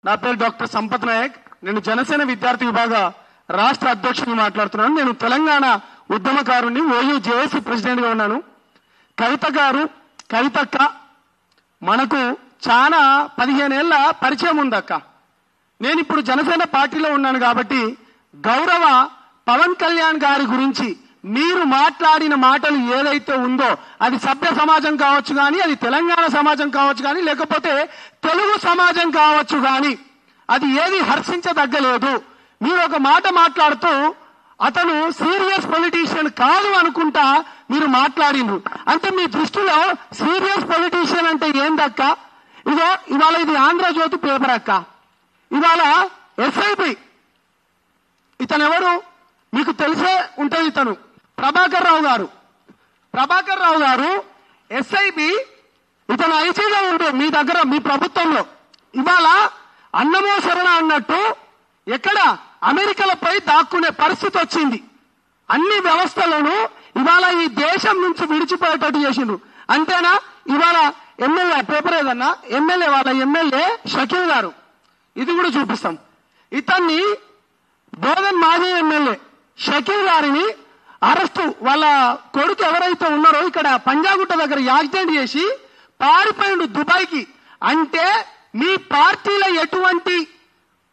నా పేరు డాక్టర్ సంపత్ నాయక్. నేను జనసేన విద్యార్థి విభాగ రాష్ట్ర అధ్యక్షుడిని మాట్లాడుతున్నాను. నేను తెలంగాణ ఉద్యమకారుని, ఓయూ జేఏసీ ప్రెసిడెంట్ గా ఉన్నాను. కవితక్క మనకు చాలా 15 ఏళ్ల పరిచయం ఉందక్క. నేను ఇప్పుడు జనసేన పార్టీలో ఉన్నాను కాబట్టి గౌరవ పవన్ కళ్యాణ్ గారి గురించి మీరు మాట్లాడిన మాటలు ఏదైతే ఉందో అది సభ్య సమాజం కావచ్చు కానీ, అది తెలంగాణ సమాజం కావచ్చు కానీ, లేకపోతే తెలుగు సమాజం కావచ్చు కానీ, అది ఏది హర్షించదగ్గలేదు. మీరు ఒక మాట మాట్లాడుతూ అతను సీరియస్ పొలిటీషియన్ కాదు అనుకుంటా మీరు మాట్లాడిండ్రు. అంటే మీ దృష్టిలో సీరియస్ పొలిటీషియన్ అంటే ఏందక్క? ఇదో ఇవాళ ఇది ఆంధ్రజ్యోతి పేపర్ అక్క. ఇవాళ ఎస్ఐబి ఇతను ఎవరు మీకు తెలిసే ఉంటుంది. ఇతను ప్రభాకర్ రావు గారు ఎస్ఐబి ఇతను ఐజీగా ఉండే మీ దగ్గర మీ ప్రభుత్వంలో ఇవాళ అన్నమో శరణ అన్నట్టు ఎక్కడ అమెరికాలపై దాక్కునే పరిస్థితి వచ్చింది. అన్ని వ్యవస్థలను ఇవాళ ఈ దేశం నుంచి విడిచిపోయేటట్టు చేసిండ్రు. అంతేనా? ఇవాళ ఎమ్మెల్యే పేపర్ ఏదన్నా ఎమ్మెల్యే షకీల్ గారు, ఇది కూడా చూపిస్తాం. ఇతన్ని బోధన్ మాజీ ఎమ్మెల్యే షకీల్ గారిని అరెస్టు, వాళ్ళ కొడుకు ఎవరైతే ఉన్నారో ఇక్కడ పంజాగుట్ట దగ్గర యాక్సిడెంట్ చేసి పారిపోయిండు దుబాయ్కి. అంటే మీ పార్టీలో ఎటువంటి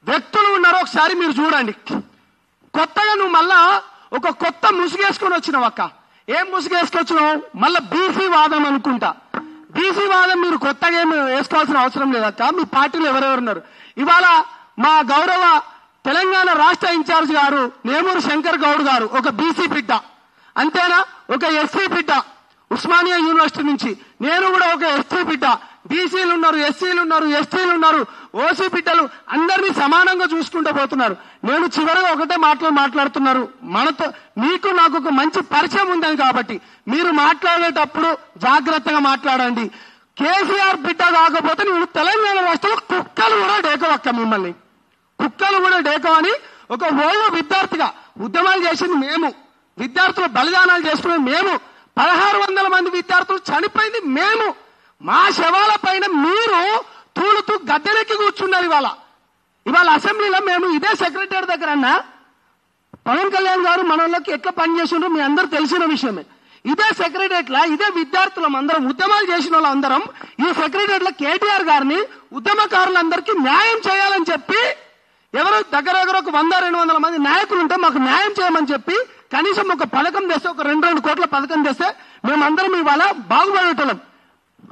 వ్యక్తులు ఉన్నారో ఒకసారి మీరు చూడండి. కొత్తగా నువ్వు మళ్ళా ఒక కొత్త ముసుగేసుకొని వచ్చినావు అక్క. ఏం ముసుగేసుకొచ్చినావు? మళ్ళా బీసీ వాదం అనుకుంటా. బీసీ వాదం మీరు కొత్తగా ఏమి వేసుకోవాల్సిన అవసరం లేదక్క. మీ పార్టీలో ఎవరెవరున్నారు? ఇవాళ మా గౌరవ తెలంగాణ రాష్ట్ర ఇన్ఛార్జ్ గారు నేమూరు శంకర్ గౌడ్ గారు ఒక బీసీ బిడ్డ, అంతేనా? ఒక ఎస్సీ బిడ్డ ఉస్మానియా యూనివర్సిటీ నుంచి. నేను కూడా ఒక ఎస్సీ బిడ్డ. బీసీలు ఉన్నారు, ఎస్సీలు ఉన్నారు, ఎస్టీలు ఉన్నారు, ఓసీ బిడ్డలు అందరినీ సమానంగా చూసుకుంటూ పోతున్నారు. నేను చివరిగా ఒకటే మాట్లాడుతున్నారు. మనతో మీకు నాకు ఒక మంచి పరిచయం ఉందని కాబట్టి మీరు మాట్లాడేటప్పుడు జాగ్రత్తగా మాట్లాడండి. కేసీఆర్ బిడ్డ కాకపోతే నేను తెలంగాణ రాష్ట్రంలో కుక్కలు కూడా డేకవక్క. మిమ్మల్ని కుక్కలు కూడా డేకవని ఒక ఓయూ విద్యార్థిగా ఉద్యమాలు చేసింది మేము, విద్యార్థులు బలిదానాలు చేసుకునేది మేము, 1600 మంది విద్యార్థులు చనిపోయింది మేము. మా శవాల పైన మీరు తూలుతూ గద్దెనెక్కి కూర్చున్నారు. ఇవాళ అసెంబ్లీలో మేము ఇదే సెక్రటరీ దగ్గర అన్న పవన్ కళ్యాణ్ గారు మన వాళ్ళకి ఎట్లా పనిచేసిండ్రో మీ అందరూ తెలిసిన విషయమే. ఇదే సెక్రటరీలో ఇదే విద్యార్థులం అందరం ఉద్యమాలు చేసిన వాళ్ళందరం ఈ సెక్రటరీలో కేటీఆర్ గారిని ఉద్యమకారులందరికీ న్యాయం చేయాలని చెప్పి ఎవరు దగ్గర ఒక 100-200 మంది నాయకులు ఉంటే మాకు న్యాయం చేయమని చెప్పి కనీసం ఒక పథకం తెస్తే, ఒక 2 కోట్ల పథకం తెస్తే మేమందరం ఇవాళ బాగుపడేటోళ్ళం.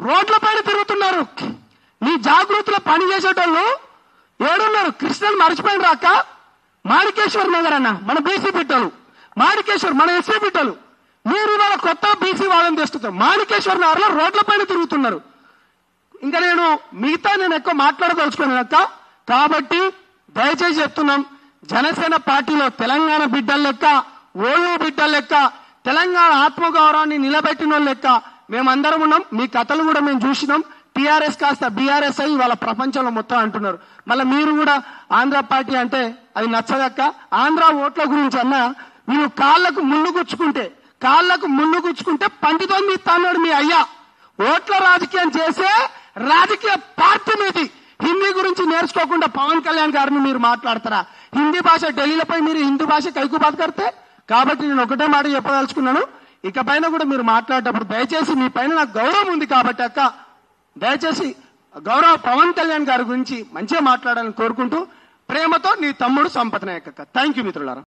రోడ్ల పైన తిరుగుతున్నారు. నీ జాగృతిలో పని చేసేటోళ్ళు ఏడున్నారు? కృష్ణని మర్చిపోయిన రాక మాణికేశ్వర్ నగర్ అన్న మన బీసీ బిడ్డలు, మాణికేశ్వర్ మన ఎస్సీ బిడ్డలు. మీరు ఇవాళ కొత్త బీసీ వాదం తెస్తున్నారు. మాణికేశ్వర్ నగర్లో రోడ్ల పైన తిరుగుతున్నారు. ఇంకా నేను ఎక్కువ మాట్లాడదలుచుకున్నాను అక్క. కాబట్టి దయచేసి చెప్తున్నాం, జనసేన పార్టీలో తెలంగాణ బిడ్డల లెక్క, ఓయూ బిడ్డల లెక్క, తెలంగాణ ఆత్మగౌరవాన్ని నిలబెట్టిన లెక్క మేమందరం ఉన్నాం. మీ కథలు కూడా మేము చూసినాం. టీఆర్ఎస్ కాస్త బీఆర్ఎస్ అయ్యి వాళ్ళ ప్రపంచంలో మొత్తం అంటున్నారు. మళ్ళీ మీరు కూడా ఆంధ్ర పార్టీ అంటే అది నచ్చదక్క. ఆంధ్ర ఓట్ల గురించి అన్న మీరు కాళ్లకు ముళ్ళు గుచ్చుకుంటే పంటితో మీ తన్నాడు మీ అయ్యా. ఓట్ల రాజకీయం చేసే రాజకీయ పార్టీ మీది. హిందీ గురించి నేర్చుకోకుండా పవన్ కళ్యాణ్ గారిని మీరు మాట్లాడతారా? హిందీ భాష ఢిల్లీలపై మీరు హిందీ భాష కైకు బాత్ కడితే. కాబట్టి నేను ఒకటే మాట చెప్పదలుచుకున్నాను. ఇకపైన కూడా మీరు మాట్లాడేటప్పుడు దయచేసి మీ పైన నాకు గౌరవం ఉంది కాబట్టి అక్క, దయచేసి గౌరవ పవన్ కళ్యాణ్ గారి గురించి మంచిగా మాట్లాడాలని కోరుకుంటూ ప్రేమతో నీ తమ్ముడు సంపత్ నాయక్ అక్క. థ్యాంక్ యూ మిత్రులారా.